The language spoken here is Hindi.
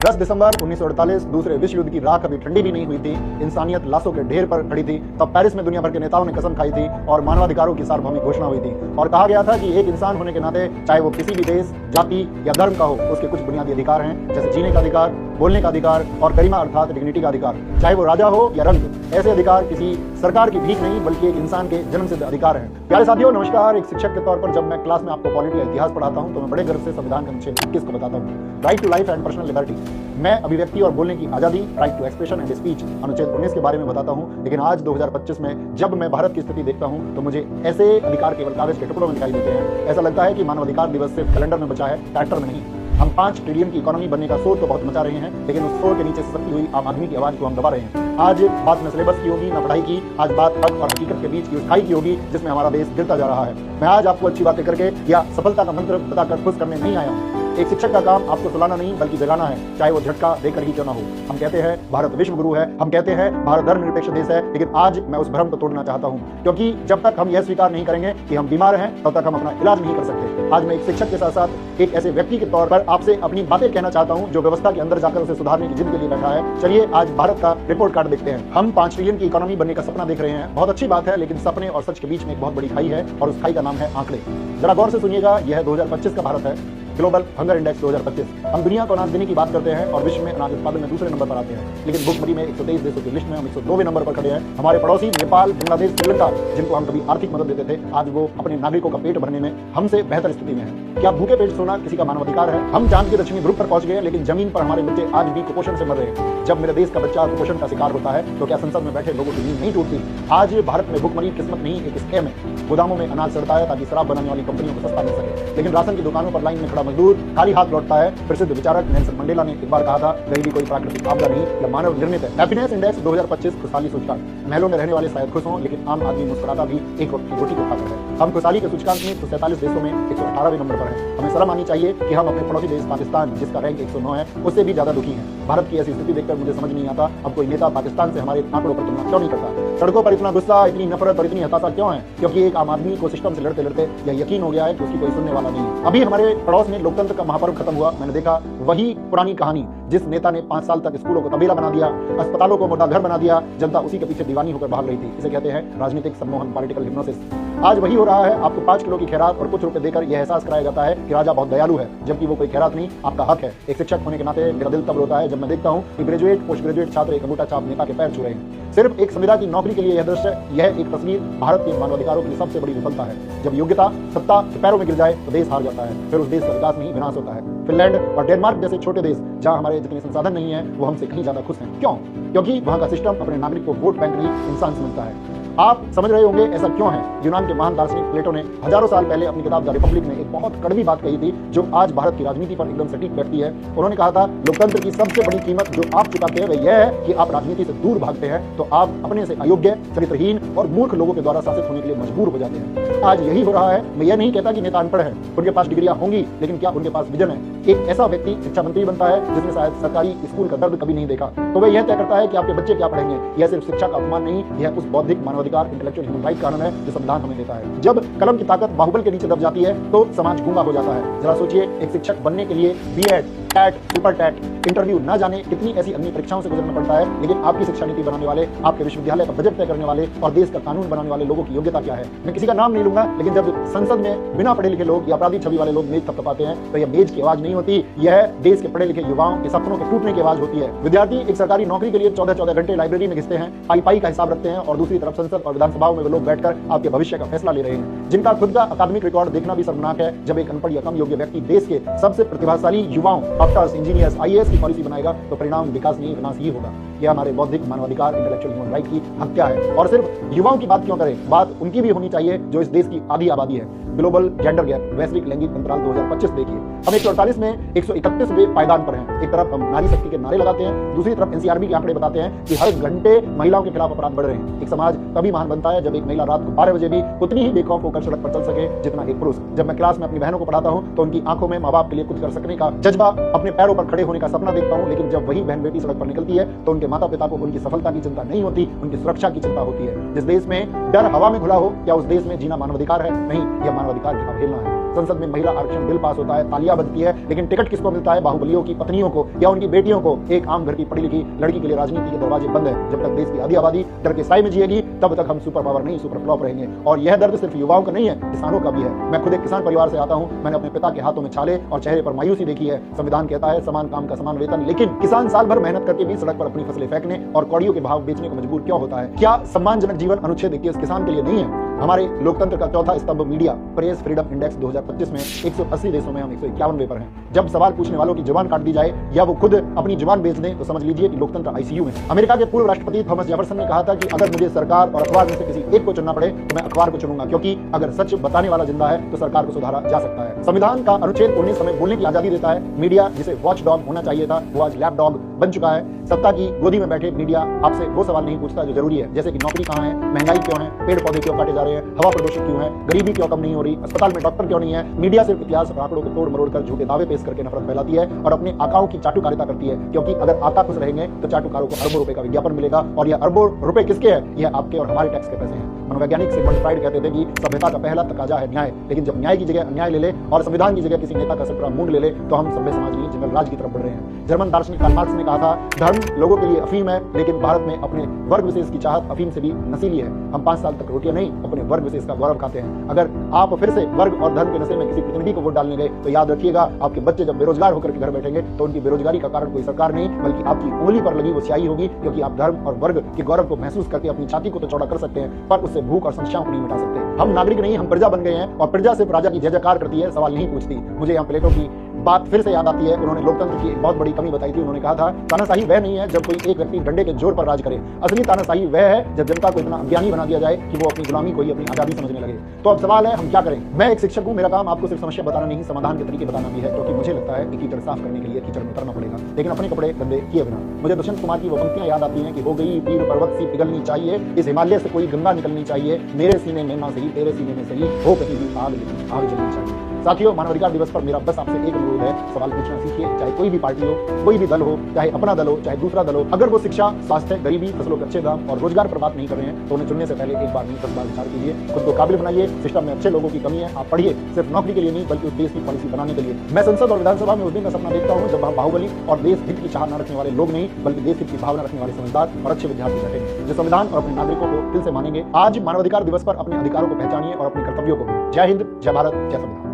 10 दिसंबर 1948 दूसरे विश्व युद्ध की राख अभी ठंडी भी नहीं हुई थी। इंसानियत लाशों के ढेर पर खड़ी थी। तब पेरिस में दुनिया भर के नेताओं ने कसम खाई थी और मानवाधिकारों की सार्वभौमिक घोषणा हुई थी और कहा गया था कि एक इंसान होने के नाते चाहे वो किसी भी देश, जाति या धर्म का हो, उसके कुछ बुनियादी अधिकार हैं, जैसे जीने का अधिकार, बोलने का अधिकार और गरिमा अर्थात डिग्निटी का अधिकार। चाहे वो राजा हो या रंग, ऐसे अधिकार किसी सरकार की भीख नहीं बल्कि एक इंसान के जन्मसिद्ध अधिकार हैं। प्यारे साथियों, नमस्कार। एक शिक्षक के तौर पर जब मैं क्लास में आपको पॉलिटी या इतिहास पढ़ाता हूं तो मैं बड़े गर्व से संविधान के अनुच्छेद 21 को बताता हूं, right to life and personal liberty. मैं अभिव्यक्ति और बोलने की आजादी, right to expression and speech, अनुच्छेद 19 के बारे में बताता हूं। लेकिन आज 2025 में जब मैं भारत की स्थिति देखता हूं तो मुझे ऐसे अधिकार केवल कागज के टुकड़ों में दिखाई देते हैं। ऐसा लगता है कि मानवाधिकार दिवस सिर्फ कैलेंडर में बचा है, ट्रैक्टर में नहीं। हम 5 ट्रिलियन की इकोनॉमी बनने का शोर तो बहुत मचा रहे हैं, लेकिन उस शोर के नीचे सिसकती हुई आम आदमी की आवाज को हम दबा रहे हैं। आज बात न सिलेबस की होगी, न पढ़ाई की, आज बात हक और हकीकत के बीच की उस खाई की होगी जिसमें हमारा देश गिरता जा रहा है। मैं आज आपको अच्छी बातें करके या सफलता का मंत्र बताकर खुश करने नहीं आया हूँ। एक शिक्षक का काम आपको सुलाना नहीं बल्कि जगाना है, चाहे वो झटका देकर ही क्यों ना हो। हम कहते हैं भारत विश्व गुरु है, हम कहते हैं भारत धर्मनिरपेक्ष देश है, लेकिन आज मैं उस भ्रम को तोड़ना चाहता हूं, क्योंकि जब तक हम यह स्वीकार नहीं करेंगे कि हम बीमार हैं तब तक हम अपना इलाज नहीं कर सकते। आज मैं एक शिक्षक के साथ साथ एक ऐसे व्यक्ति के तौर पर आपसे अपनी बातें कहना चाहता हूं जो व्यवस्था के अंदर जाकर उसे सुधारने की जिद के लिए बैठा है। चलिए आज भारत का रिपोर्ट कार्ड देखते हैं। हम 5 ट्रिलियन की इकोनॉमी बनने का सपना देख रहे हैं, बहुत अच्छी बात है, लेकिन सपने और सच के बीच में एक बहुत बड़ी खाई है और उस खाई का नाम है आंकड़े। जरा गौर से सुनिएगा, यह 2025 का भारत है, ग्लोबल हंगर इंडेक्स 2025। हम दुनिया को अनाज देने की बात करते हैं और विश्व में अनाज उत्पादन में दूसरे नंबर पर आते हैं, लेकिन भुखमरी में 123 देशों की लिस्ट में हम 102वें नंबर पर खड़े हैं। हमारे पड़ोसी नेपाल, बांग्लादेश, श्रीलंका, जिनको हम कभी आर्थिक मदद देते थे, आज वो अपने नागरिकों का पेट भरने में हमसे बेहतर स्थिति में है। क्या भूखे पेट सोना किसी का मानवाधिकार है? हम चांद के दक्षिणी ध्रुव पर पहुंच गए, लेकिन जमीन पर हमारे बच्चे आज भी कुपोषण से मर रहे हैं। जब मेरे देश का बच्चा कुपोषण का शिकार होता है तो क्या संसद में बैठे लोगों की नींद नहीं टूटती? आज भारत में भुखमरी किस्मत नहीं, एक स्कैम है। गोदामों में अनाज सड़ता है ताकि शराब बनाने वाली कंपनियों को सस्ता मिल सके, लेकिन राशन की दुकानों पर लाइन में खड़ा मजदूर खाली हाथ लौटता है। प्रसिद्ध विचारक नेल्सन मंडेला ने एक बार कहा था, गरीबी कोई प्राकृतिक आपदा नहीं, यह मानव निर्मित है। हैप्पीनेस इंडेक्स 2025 खुशहाली सूचकांक। महलों में रहने वाले शायद खुश हों, लेकिन आम आदमी मुस्कुराता भी एक वक्त की रोटी को खाकर है। हम खुशहाली के सूचकांक में 147 देशों में 118वें नंबर पर हैं। हमें शर्म आनी चाहिए कि हम अपने पड़ोसी देश पाकिस्तान, जिसका रैंक 109 है, उससे भी ज्यादा दुखी हैं। भारत की ऐसी स्थिति देखकर मुझे समझ नहीं आता, अब कोई नेता पाकिस्तान से हमारे आंकड़ों पर तुलना क्यों नहीं करता? सड़कों पर इतना गुस्सा, इतनी नफरत और इतनी हताशा क्यों है? क्योंकि एक आम आदमी को सिस्टम से लड़ते लड़ते यह यकीन हो गया है कि उसकी कोई सुनने वाला नहीं है। अभी हमारे पड़ोस में लोकतंत्र का महापर्व खत्म हुआ, मैंने देखा वही पुरानी कहानी। जिस नेता ने 5 साल तक स्कूलों को तबेला बना दिया, अस्पतालों को मुर्दाघर बना दिया, जनता उसी के पीछे दीवानी होकर भाग रही थी। इसे कहते हैं राजनीतिक सम्मोहन, पॉलिटिकल हिप्नोसिस। आज वही हो रहा है। आपको 5 किलो की खैरात और कुछ रुपए देकर यह एहसास कराया जाता है कि राजा बहुत दयालु है, जबकि वो कोई खैरात नहीं, आपका हक है। एक शिक्षक होने के नाते मेरा दिल तब रोता है जब मैं देखता हूं कि ग्रेजुएट, पोस्ट ग्रेजुएट छात्र एक अंगूठा छाप नेता के पैर छू रहे हैं। सिर्फ एक संविदा की नौकरी के लिए यह दृश्य, यह एक तस्वीर भारत के मानवाधिकारों की सबसे बड़ी विफलता है। जब योग्यता सत्ता के पैरों में गिर जाए तो देश हार जाता है, फिर उस देश का विकास नहीं विनाश होता है। फिनलैंड और डेनमार्क जैसे छोटे देश, जहां हमारे जितने संसाधन नहीं है, वो हमसे कहीं ज्यादा खुश हैं। क्यों? क्योंकि वहां का सिस्टम अपने नागरिक को वोट बैंक नहीं, इंसान समझता है। आप समझ रहे होंगे ऐसा क्यों है। यूनान के महान दार्शनिक प्लेटो ने हजारों साल पहले अपनी किताब द रिपब्लिक में एक बहुत कड़वी बात कही थी, जो आज भारत की राजनीति पर एकदम सटीक बैठती है। उन्होंने कहा था, लोकतंत्र की सबसे बड़ी कीमत जो आप चुकाते हैं वह यह है कि आप राजनीति से दूर भागते हैं, तो आप अपने से अयोग्य, चरित्रहीन और मूर्ख लोगों के द्वारा शासित होने के लिए मजबूर हो जाते हैं। आज यही हो रहा है। मैं यह नहीं कहता कि नेता अनपढ़ है, उनके पास डिग्रियां होंगी, लेकिन क्या उनके पास विजन है? एक ऐसा व्यक्ति शिक्षा मंत्री बनता है जिसने शायद सरकारी स्कूल का दर्द कभी नहीं देखा, तो वह यह तय करता है कि आपके बच्चे क्या पढ़ेंगे। यह सिर्फ शिक्षा का अपमान नहीं, यह उस बौद्धिक मानवाधिकार, इंटेलेक्चुअल ह्यूमन राइट कानून है जो संविधान हमें देता है। जब कलम की ताकत बाहुबल के नीचे दब जाती है तो समाज गूंगा हो जाता है। जरा सोचिए, एक शिक्षक बनने के लिए BEd, TET, super TET, interview न जाने कितनी ऐसी अग्नि परीक्षाओं से गुजरना पड़ता है, लेकिन आपकी शिक्षा नीति बनाने वाले, आपके विश्वविद्यालय का बजट तय करने वाले और देश का कानून बनाने वाले लोगों की योग्यता क्या है? मैं किसी का नाम नहीं लूंगा, लेकिन जब संसद में बिना पढ़े लिखे लोग या अपराधी छवि वाले लोग मेज थपथपाते हैं तो यह मेज की आवाज नहीं होती, यह देश के पढ़े लिखे युवाओं के सपनों के टूटने की आवाज होती है। विद्यार्थी एक सरकारी नौकरी के लिए 14-14 घंटे लाइब्रेरी में घिसते हैं, पाई का हिसाब रखते हैं, और दूसरी तरफ संसद और विधानसभाओं में वे लोग बैठकर आपके भविष्य का फैसला ले रहे हैं, जिनका खुद का अकादमिक रिकॉर्ड देखना भी शर्मनाक है। जब एक अनपढ़ या कम योग्य व्यक्ति देश के सबसे प्रतिभाशाली युवाओं, डॉक्टर्स, इंजीनियर्स, आईएएस की पॉलिसी बनाएगा तो परिणाम विकास नहीं विनाश ही होगा। यह हमारे बौद्धिक मानवाधिकार, इंटेलेक्चुअल ह्यूमन राइट की हत्या है। और सिर्फ युवाओं की बात क्यों करें, बात उनकी भी होनी चाहिए जो इस देश की आधी आबादी है। ग्लोबल जेंडर गैप, वैश्विक लैंगिक अंतराल 2025 देखिए। हम 148 में 131वें पायदान पर हैं। एक तरफ हम नारी शक्ति के नारे लगाते हैं, दूसरी तरफ एनसीआरबी के आंकड़े बताते हैं कि हर घंटे महिलाओं के खिलाफ अपराध बढ़ रहे हैं। एक समाज तभी महान बनता है जब एक महिला रात को 12 बजे भी उतनी ही बेखौफ होकर सड़क पर चल सके जितना एक पुरुष। जब मैं क्लास में अपनी बहनों को पढ़ाता हूं तो उनकी आंखों में माँ बाप के लिए कुछ कर सकने का जज्बा, अपने पैरों पर खड़े होने का सपना देखता हूं, लेकिन जब वही बहन बेटी सड़क पर निकलती है तो उनके माता पिता को उनकी सफलता की चिंता नहीं होती, उनकी सुरक्षा की चिंता होती है। जिस देश में डर हवा में घुला हो, क्या उस देश में जीना मानवाधिकार है? नहीं, यह मानवाधिकार की अवहेलना है। संसद में महिला आरक्षण बिल पास होता है, तालियां बजती है, लेकिन टिकट किसको मिलता है? बाहुबलियों की पत्नियों को या उनकी बेटियों को। एक आम घर की पढ़ी लिखी लड़की के लिए राजनीति के दरवाजे बंद है। जब तक देश की आधी आबादी डर के साए में जिएगी, तब तक हम सुपर पावर नहीं, सुपर फ्लॉप रहेंगे। और यह दर्द सिर्फ युवाओं का नहीं है, किसानों का भी है। मैं खुद एक किसान परिवार से आता हूं। मैंने अपने पिता के हाथों में छाले और चेहरे पर मायूसी देखी है। संविधान कहता है समान काम का समान वेतन, लेकिन किसान साल भर मेहनत करके भी सड़क पर अपनी फसलें फेंकने और कौड़ियों के भाव बेचने को मजबूर क्यों होता है? क्या सम्मानजनक जीवन अनुच्छेद 21 किसान के लिए नहीं है? हमारे लोकतंत्र का चौथा स्तंभ मीडिया, प्रेस फ्रीडम इंडेक्स 2025 में 180 देशों में हम 151वें पर हैं। जब सवाल पूछने वालों की जुबान काट दी जाए या वो खुद अपनी जुबान बेच दें, तो समझ लीजिए कि लोकतंत्र आईसीयू में। अमेरिका के पूर्व राष्ट्रपति थॉमस जेफरसन ने कहा था कि अगर मुझे सरकार और अखबार में से किसी एक को चुनना पड़े तो मैं अखबार को चुनूंगा, क्योंकि अगर सच बताने वाला जिंदा है तो सरकार को सुधारा जा सकता है। संविधान का अनुच्छेद 19 हमें बोलने की आजादी देता है। मीडिया, जिसे वॉच डॉग होना चाहिए था, वो आज लैप डॉग बन चुका है। सत्ता की गोदी में बैठे मीडिया आपसे वो सवाल नहीं पूछता जो जरूरी है, जैसे कि नौकरी कहाँ है, महंगाई क्यों है, पेड़ पौधे क्यों काटे जा रहे हैं, हवा प्रदूषित क्यों है, गरीबी क्यों कम नहीं हो रही, अस्पताल में डॉक्टर क्यों नहीं है। मीडिया सिर्फ इतिहास और आंकड़ों को तोड़ मरोड़ कर झूठे दावे पेश करके नफरत फैलाती है और अपने आकाओं की चाटुकारिता करती है, क्योंकि अगर आका खुश रहेंगे तो चाटुकारों को अरबों रुपए का विज्ञापन मिलेगा। और यह अरबों रुपए किसके हैं? यह आपके और हमारे टैक्स के पैसे हैं। मनोवैज्ञानिक सिगमंड फ्राइड कहते थे कि सभ्यता का पहला तकाजा है न्याय, लेकिन जब न्याय की जगह अन्याय ले ले और संविधान की जगह किसी नेता का सटरा मूंड ले ले, तो हम सभ्य समाज नहीं जंगल राज की तरफ बढ़ रहे हैं। जर्मन दार्शनिक कार्ल मार्क्स ने कहा था, धर्म लोगों के लिए अफीम है, लेकिन भारत में अपने वर्ग विशेष की चाहत अफीम से भी नशीली है। हम 5 साल तक रोटियां नहीं, अपने वर्ग विशेष का गौरव खाते हैं। अगर आप फिर से वर्ग और धर्म के नशे में किसी प्रतिनिधि को वोट डालने गए, तो याद रखिएगा, आपके बच्चे जब बेरोजगार होकर के घर बैठेंगे तो उनकी बेरोजगारी का कारण कोई सरकार नहीं, बल्कि आपकी उंगली पर लगी वो स्याही होगी, क्योंकि आप धर्म और वर्ग के गौरव को महसूस करके अपनी छाती को तो चौड़ा कर सकते हैं, पर उससे भूख और समस्याओं को नहीं मिटा सकते। हम नागरिक नहीं, हम प्रजा बन गए हैं, और प्रजा सिर्फ राजा की जय जयकार करती है, सवाल नहीं पूछती। मुझे यहाँ प्लेटो की बात फिर से याद आती है। उन्होंने लोकतंत्र की एक बहुत बड़ी कमी बताई थी। उन्होंने कहा था, तानाशाही वह नहीं है जब कोई एक व्यक्ति डंडे के जोर पर राज करे, असली तानाशाही वह है जब जनता को इतना अज्ञानी बना दिया जाए कि वो अपनी गुलामी को ही अपनी आजादी समझने लगे। तो अब सवाल है, हम क्या करें? मैं एक शिक्षक हूं, मेरा काम आपको सिर्फ समस्या बताना नहीं, समाधान के तरीके बताना भी है, क्योंकि मुझे लगता है कि कीचड़ साफ करने के लिए कीचड़ में उतरना पड़ेगा, लेकिन अपने कपड़े गंदे किए बिना। मुझे दुष्यंत कुमार की वो पंक्तियां याद आती हैं कि हो गई पीर पर्वत सी पिघलनी चाहिए, इस हिमालय से कोई गंगा निकलनी चाहिए, मेरे सीने में ना सही तेरे सीने में सही, हो कहीं भी आग जलनी चाहिए। साथियों, मानवाधिकार दिवस पर मेरा बस आपसे एक अनुरोध है, सवाल पूछना सीखिए। चाहे कोई भी पार्टी हो, कोई भी दल हो, चाहे अपना दल हो, चाहे दूसरा दल हो, अगर वो शिक्षा, स्वास्थ्य, गरीबी, फसलों के अच्छे दाम और रोजगार पर बात नहीं कर रहे हैं, तो उन्हें चुनने से पहले एक बार नहीं 10 बार विचार कीजिए। खुद को काबिल बनाइए। सिस्टम में अच्छे लोगों की कमी है, आप पढ़िए, सिर्फ नौकरी के लिए नहीं, बल्कि उस देश की पॉलिसी बनाने के लिए। मैं संसद और विधानसभा में उस दिन का सपना देखता हूँ जब बाहुबली और देश हित की चाह न रखने वाले लोग नहीं, बल्कि देश हित की भावना रखने वाले समझदार और अच्छे विद्यार्थी बैठे, जो संविधान और अपने नागरिकों को दिल से मानेंगे। आज मानवाधिकार दिवस पर अपने अधिकारों को पहचानिए और अपने कर्तव्यों को भी। जय हिंद, जय भारत, जय संविधान।